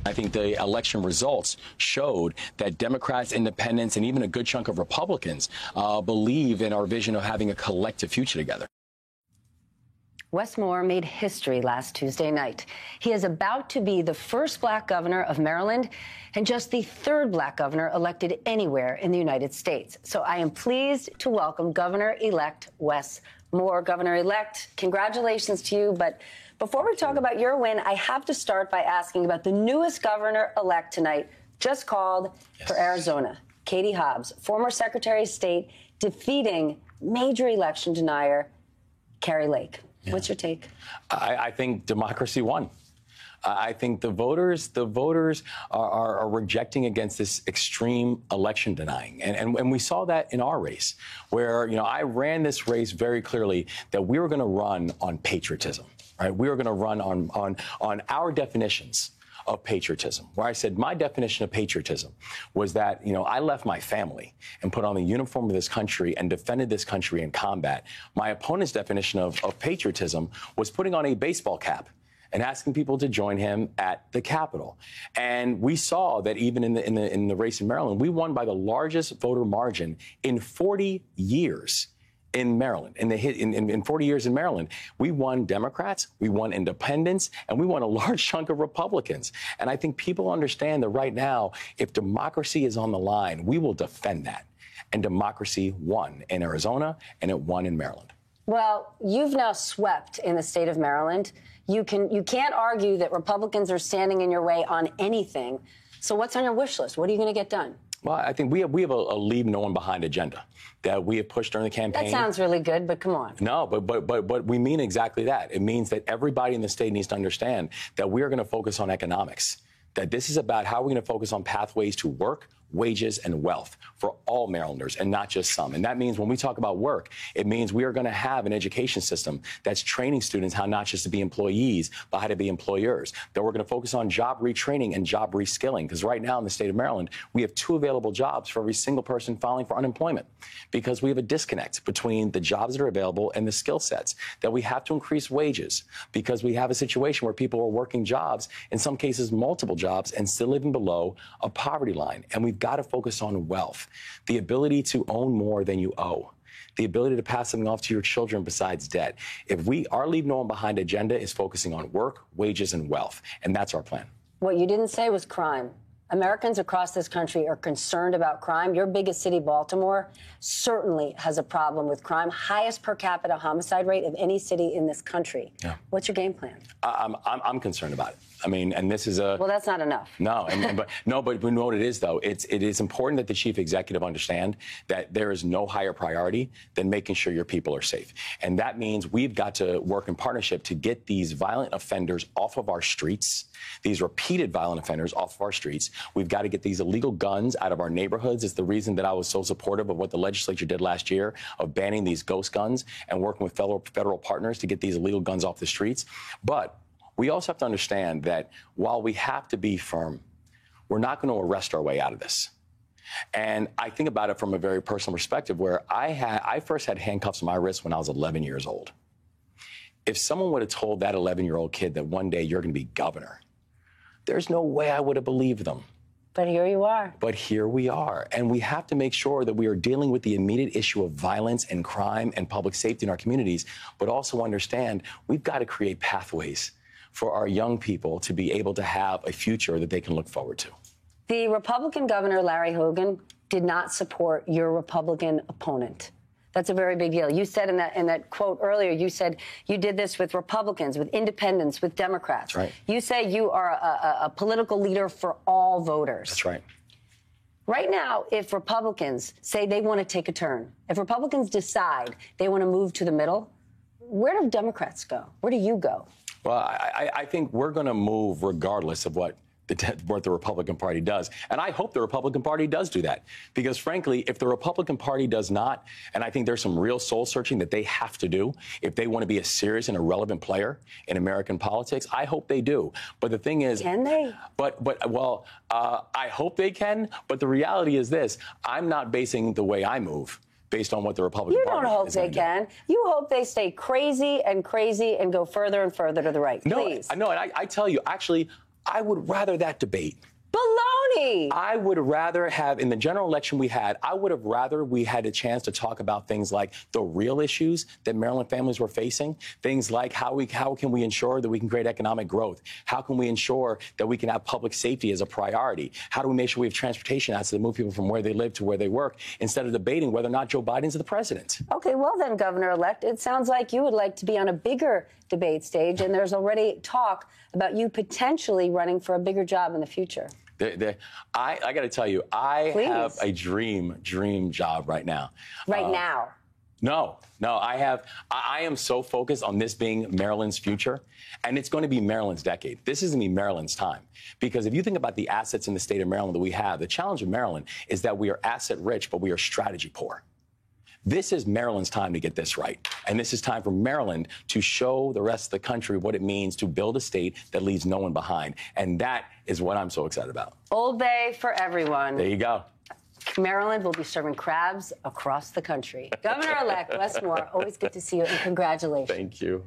I think the election results showed that Democrats, independents, and even a good chunk of Republicans believe in our vision of having a collective future together. Wes Moore made history last Tuesday night. He is about to be the first black governor of Maryland and just the third black governor elected anywhere in the United States. So I am pleased to welcome Governor-elect Wes Moore. Governor-elect, congratulations to you. But before we talk about your win, I have to start by asking about the newest governor-elect tonight, just called for Arizona, Katie Hobbs, former Secretary of State, defeating major election denier Kari Lake. Yeah. What's your take? I think democracy won. I think the voters are rejecting against this extreme election denying. And we saw that in our race, where, I ran this race very clearly that we were going to run on patriotism, right? We were going to run on our definitions of patriotism, where I said my definition of patriotism was that, I left my family and put on the uniform of this country and defended this country in combat. My opponent's definition of patriotism was putting on a baseball cap and asking people to join him at the Capitol. And we saw that even in the race in Maryland, we won by the largest voter margin in 40 years. In Maryland, in 40 years in Maryland, we won Democrats, we won independents, and we won a large chunk of Republicans. And I think people understand that right now, if democracy is on the line, we will defend that. And democracy won in Arizona, and it won in Maryland. Well, you've now swept in the state of Maryland. You can't argue that Republicans are standing in your way on anything. So what's on your wish list? What are you going to get done? Well, I think we have a leave no one behind agenda that we have pushed during the campaign. That sounds really good, but come on. No, but we mean exactly that. It means that everybody in the state needs to understand that we are going to focus on economics, that this is about how we're going to focus on pathways to work, wages, and wealth for all Marylanders and not just some. And that means when we talk about work, it means we are going to have an education system that's training students how not just to be employees, but how to be employers. That we're going to focus on job retraining and job reskilling. Because right now in the state of Maryland, we have 2 available jobs for every single person filing for unemployment, because we have a disconnect between the jobs that are available and the skill sets. That we have to increase wages because we have a situation where people are working jobs, in some cases multiple jobs, and still living below a poverty line. And we've got to focus on wealth, the ability to own more than you owe, the ability to pass something off to your children besides debt. Our leave no one behind agenda is focusing on work, wages, and wealth, and that's our plan. What you didn't say was crime. Americans across this country are concerned about crime. Your biggest city, Baltimore, certainly has a problem with crime. Highest per capita homicide rate of any city in this country. Yeah. What's your game plan? I'm concerned about it. I mean, and this is a... Well, that's not enough. No, but we know what it is, though. It is important that the chief executive understand that there is no higher priority than making sure your people are safe. And that means we've got to work in partnership to get these violent offenders off of our streets, these repeated violent offenders off of our streets. We've got to get these illegal guns out of our neighborhoods. It's the reason that I was so supportive of what the legislature did last year of banning these ghost guns and working with federal partners to get these illegal guns off the streets. But we also have to understand that while we have to be firm, we're not going to arrest our way out of this. And I think about it from a very personal perspective, where I first had handcuffs on my wrist when I was 11 years old. If someone would have told that 11-year-old kid that one day you're going to be governor, there's no way I would have believed them. But here you are. But here we are. And we have to make sure that we are dealing with the immediate issue of violence and crime and public safety in our communities, but also understand we've got to create pathways for our young people to be able to have a future that they can look forward to. The Republican governor, Larry Hogan, did not support your Republican opponent. That's a very big deal. You said in that quote earlier, you said you did this with Republicans, with independents, with Democrats. That's right. You say you are a political leader for all voters. That's right. Right now, if Republicans say they want to take a turn, if Republicans decide they want to move to the middle, where do Democrats go? Where do you go? Well, I think we're going to move regardless of what the Republican Party does. And I hope the Republican Party does do that. Because, frankly, if the Republican Party does not, and I think there's some real soul-searching that they have to do if they want to be a serious and a relevant player in American politics, I hope they do. But the thing is... Can they? Well, I hope they can. But the reality is this. I'm not basing the way I move based on what the Republican Party is. You don't hope they can. You hope they stay crazy and go further and further to the right. Please. No, and I tell you, actually, I would rather that debate. Baloney! I would rather have, in the general election we had, I would have rather we had a chance to talk about things like the real issues that Maryland families were facing, things like how can we ensure that we can create economic growth? How can we ensure that we can have public safety as a priority? How do we make sure we have transportation assets that move people from where they live to where they work, instead of debating whether or not Joe Biden's the president? Okay, well then, Governor-elect, it sounds like you would like to be on a bigger debate stage, and there's already talk about you potentially running for a bigger job in the future. I got to tell you, I Please. have a dream job right now. Right now? No, I am so focused on this being Maryland's future, and it's going to be Maryland's decade. This is going to be Maryland's time. Because if you think about the assets in the state of Maryland that we have, the challenge of Maryland is that we are asset rich, but we are strategy poor. This is Maryland's time to get this right. And this is time for Maryland to show the rest of the country what it means to build a state that leaves no one behind. And that is what I'm so excited about. Old Bay for everyone. There you go. Maryland will be serving crabs across the country. Governor-elect Wes Moore, always good to see you, and congratulations. Thank you.